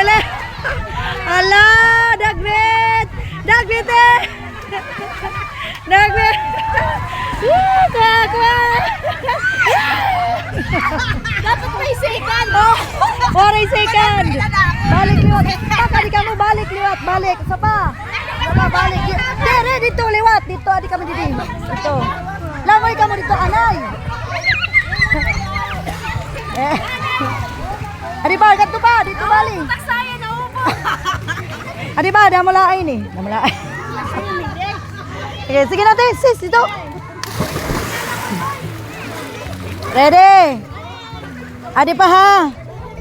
dali. Ala, Dagbit. Dagbit eh. Dagbit. Kuha. Dapat may second. Oh, 4 second. Balik liwat. Paka di kamu balik liwat. Balik. Isa pa. Balik. Dere, dito liwat. Dito, adi kami dito. Dito. Langoy kamu dito, anay. Adi ba, ganito pa. Dito balik. Saya na upo. Adi ba, damalain eh. Damalain. Okay, sige natin, sis, dito. Ready? Adi pa ha.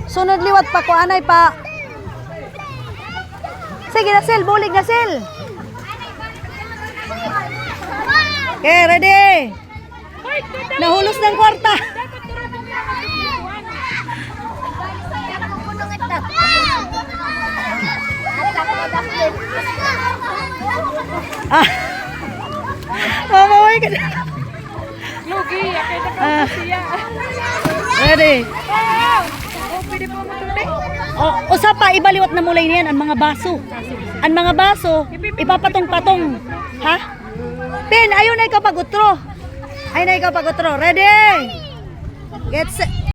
Sunod liwat pa ko, anay pa. Sige na, Sil. Bulig na, Sil. Okay, ready? Nahulos ng kwarta. Ah. Mamaway ka na. Lugi, akay na siya. Ready? Oh, pwede po matuli. O sa pa, ibaliwat na mulay niyan ang mga baso. Ang mga baso, ipapatong-patong. Ha? Pin, ayun na ikaw pag-utro. Ayun na ikaw pag-utro. Ready? Get set.